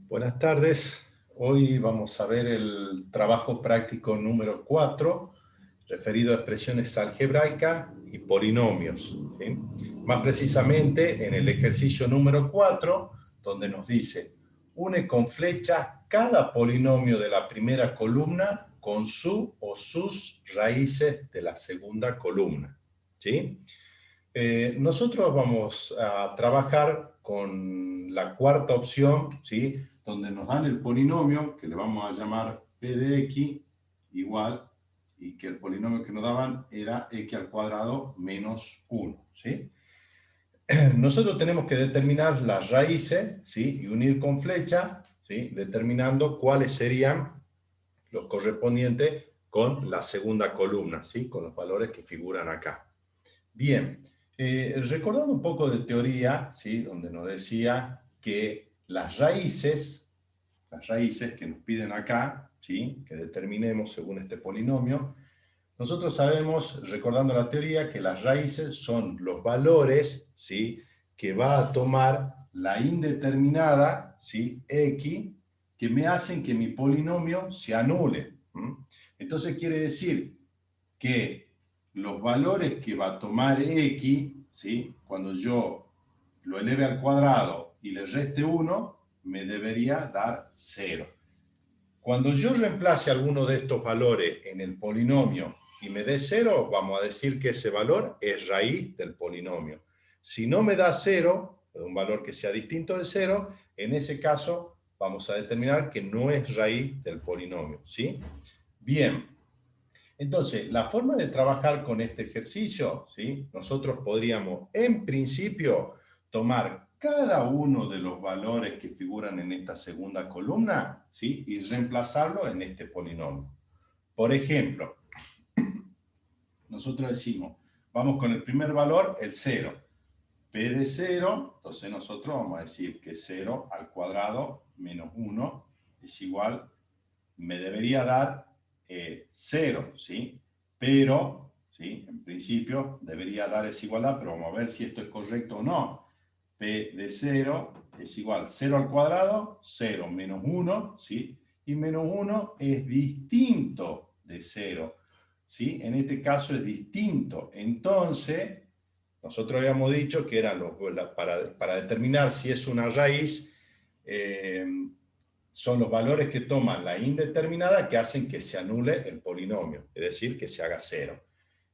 Buenas tardes. Hoy vamos a ver el trabajo práctico número 4, referido a expresiones algebraicas y polinomios, ¿sí? Más precisamente en el ejercicio número 4, donde nos dice, une con flechas cada polinomio de la primera columna con su o sus raíces de la segunda columna, ¿sí? Nosotros vamos a trabajar con la cuarta opción, ¿sí? Donde nos dan el polinomio, que le vamos a llamar p de x igual, y que el polinomio que nos daban era x al cuadrado menos 1, ¿sí? Nosotros tenemos que determinar las raíces, ¿sí? Y unir con flecha, ¿sí? Determinando cuáles serían los correspondientes con la segunda columna, ¿sí? Con los valores que figuran acá. Bien, recordando un poco de teoría, ¿sí? Donde nos decía que las raíces que nos piden acá, ¿sí? Que determinemos según este polinomio, nosotros sabemos, recordando la teoría, que las raíces son los valores, ¿sí? Que va a tomar la indeterminada, ¿sí? X, que me hacen que mi polinomio se anule. Entonces quiere decir que los valores que va a tomar x, ¿sí? Cuando yo lo eleve al cuadrado y le reste 1, me debería dar 0. Cuando yo reemplace alguno de estos valores en el polinomio y me dé 0, vamos a decir que ese valor es raíz del polinomio. Si no me da 0, un valor que sea distinto de 0, en ese caso vamos a determinar que no es raíz del polinomio, ¿sí? Bien. Entonces, la forma de trabajar con este ejercicio, ¿sí? Nosotros podríamos, en principio, tomar cada uno de los valores que figuran en esta segunda columna, ¿sí? Y reemplazarlo en este polinomio. Por ejemplo, nosotros decimos, vamos con el primer valor, el 0. P de 0, entonces nosotros vamos a decir que 0 al cuadrado menos 1 es igual, me debería dar 0, ¿sí? Pero, ¿sí? En principio debería dar esa igualdad, pero vamos a ver si esto es correcto o no. P de 0 es igual 0 al cuadrado, 0 menos 1, ¿sí? Y menos 1 es distinto de 0, ¿sí? En este caso es distinto. Entonces, nosotros habíamos dicho que eran para determinar si es una raíz, son los valores que toman la indeterminada que hacen que se anule el polinomio, es decir, que se haga 0.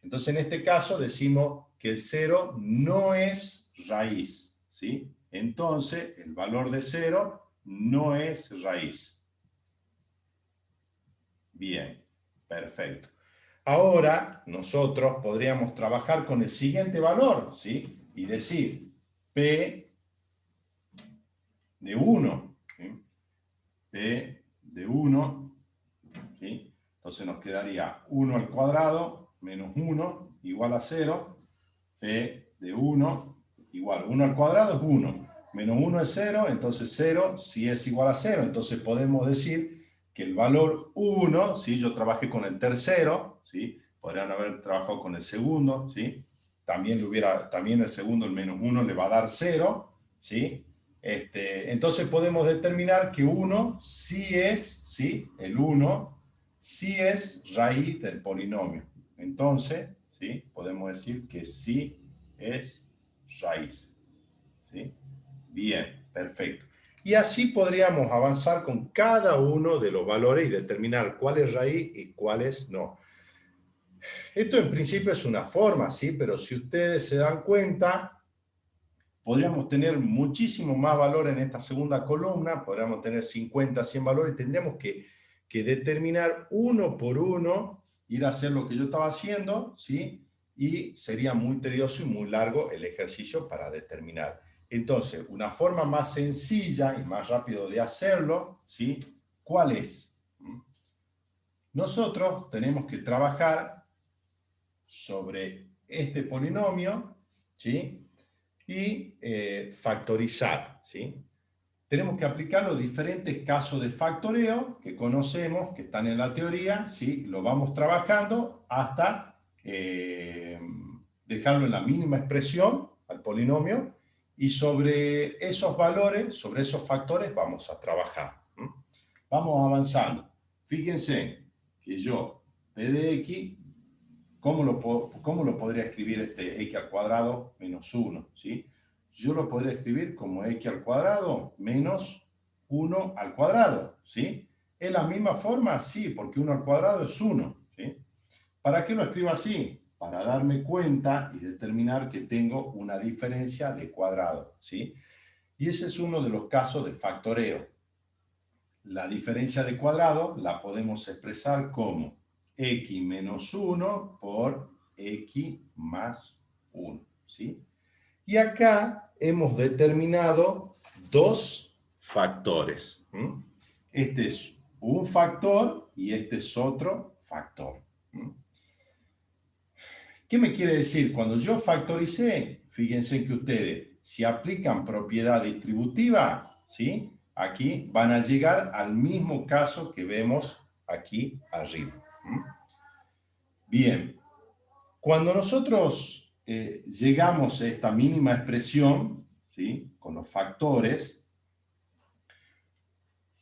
Entonces, en este caso decimos que el 0 no es raíz, ¿sí? Entonces, el valor de 0 no es raíz. Bien, perfecto. Ahora, nosotros podríamos trabajar con el siguiente valor, ¿sí? Y decir, P de 1, ¿sí? P de 1, ¿sí? Entonces nos quedaría 1 al cuadrado menos 1 igual a 0. P de 1 igual 1 al cuadrado es 1. Menos 1 es 0, entonces 0 sí es igual a 0. Entonces podemos decir que el valor 1, ¿sí? Yo trabajé con el tercero, ¿sí? Podrían haber trabajado con el segundo, ¿sí? También el segundo, el menos 1, le va a dar 0, ¿sí? Entonces podemos determinar que 1 sí es, ¿sí? El 1 sí es raíz del polinomio. Entonces, ¿sí? Podemos decir que sí es raíz, ¿sí? Bien, perfecto. Y así podríamos avanzar con cada uno de los valores y determinar cuál es raíz y cuál es no. Esto en principio es una forma, ¿sí? Pero si ustedes se dan cuenta, podríamos tener muchísimo más valor en esta segunda columna, podríamos tener 50, 100 valores, y tendríamos que determinar uno por uno, ir a hacer lo que yo estaba haciendo, ¿sí? Y sería muy tedioso y muy largo el ejercicio para determinar. Entonces, una forma más sencilla y más rápido de hacerlo, ¿sí? ¿Cuál es? Nosotros tenemos que trabajar sobre este polinomio, ¿sí? Y factorizar, ¿sí? Tenemos que aplicar los diferentes casos de factoreo que conocemos, que están en la teoría, ¿sí? Lo vamos trabajando hasta dejarlo en la mínima expresión al polinomio Y sobre esos valores, sobre esos factores, vamos a trabajar. Vamos avanzando. Fíjense que yo, P de X, ¿cómo lo podría escribir este X al cuadrado menos 1? ¿Sí? Yo lo podría escribir como X al cuadrado menos 1 al cuadrado. ¿Sí? ¿Es la misma forma? Sí, porque 1 al cuadrado es 1. ¿Sí? ¿Para qué lo escribo así? Para darme cuenta y determinar que tengo una diferencia de cuadrado. ¿Sí? Y ese es uno de los casos de factoreo. La diferencia de cuadrado la podemos expresar como x menos 1 por x más 1. ¿Sí? Y acá hemos determinado dos factores. Este es un factor y este es otro factor. ¿Qué me quiere decir? Cuando yo factoricé, fíjense que ustedes, si aplican propiedad distributiva, ¿sí? Aquí van a llegar al mismo caso que vemos aquí arriba. Bien, cuando nosotros llegamos a esta mínima expresión, ¿sí? Con los factores,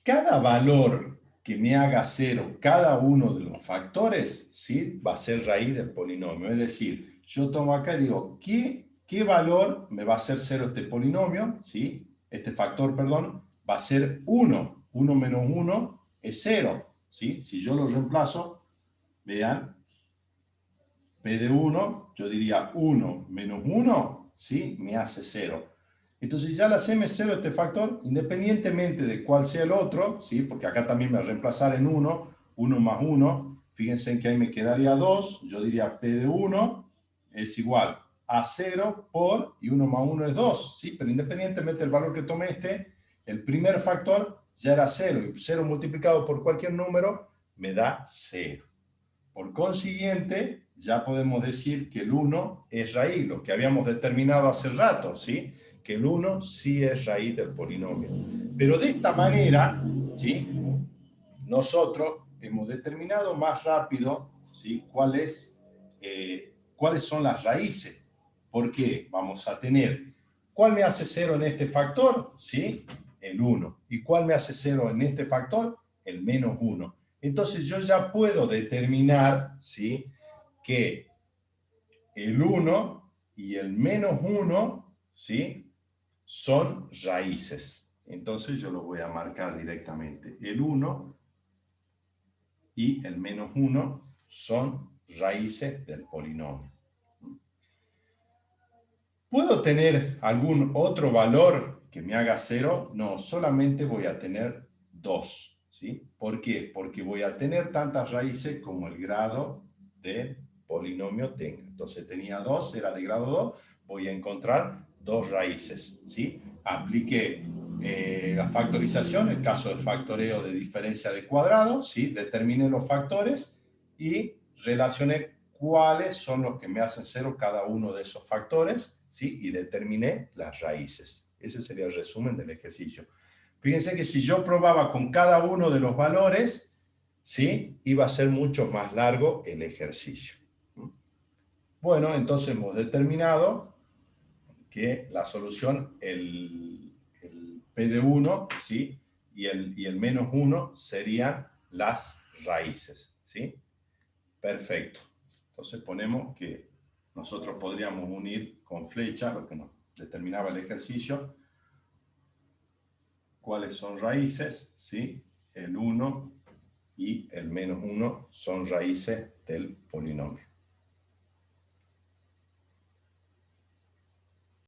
cada valor que me haga cero cada uno de los factores, ¿sí? Va a ser raíz del polinomio. Es decir, yo tomo acá y digo, ¿qué valor me va a hacer cero este polinomio? ¿Sí? Este factor, perdón, va a ser 1. 1 menos 1 es 0. ¿Sí? Si yo lo reemplazo, vean, P de 1, yo diría 1 menos 1, ¿sí? Me hace 0. Entonces ya la C me cero este factor, independientemente de cuál sea el otro, ¿sí? Porque acá también me va a reemplazar en 1, 1 más 1, fíjense que ahí me quedaría 2, yo diría P de 1 es igual a 0 por, y 1 más 1 es 2, ¿sí? Pero independientemente del valor que tome este, el primer factor ya era 0, y 0 multiplicado por cualquier número me da 0. Por consiguiente, ya podemos decir que el 1 es raíz, lo que habíamos determinado hace rato, ¿sí? Que el 1 sí es raíz del polinomio. Pero de esta manera, ¿sí? Nosotros hemos determinado más rápido, ¿sí? cuáles son las raíces. ¿Por qué? Vamos a tener, ¿cuál me hace 0 en este factor? ¿Sí? El 1. ¿Y cuál me hace 0 en este factor? El menos 1. Entonces yo ya puedo determinar, ¿sí? Que el 1 y el menos 1, ¿sí? Son raíces. Entonces yo lo voy a marcar directamente. El 1 y el menos 1 son raíces del polinomio. ¿Puedo tener algún otro valor que me haga 0? No, solamente voy a tener 2. ¿Sí? ¿Por qué? Porque voy a tener tantas raíces como el grado del polinomio tenga. Entonces tenía 2, era de grado 2, voy a encontrar 2 raíces. ¿Sí? Apliqué la factorización, el caso de factoreo de diferencia de cuadrados, ¿sí? Determiné los factores y relacioné cuáles son los que me hacen 0 cada uno de esos factores, ¿sí? Y determiné las raíces. Ese sería el resumen del ejercicio. Fíjense que si yo probaba con cada uno de los valores, ¿sí? Iba a ser mucho más largo el ejercicio. Bueno, entonces hemos determinado que la solución, el P de 1, ¿sí? y el menos 1 serían las raíces, ¿sí? Perfecto. Entonces ponemos que nosotros podríamos unir con flechas, lo que nos determinaba el ejercicio, cuáles son raíces, ¿sí? El 1 y el menos 1 son raíces del polinomio.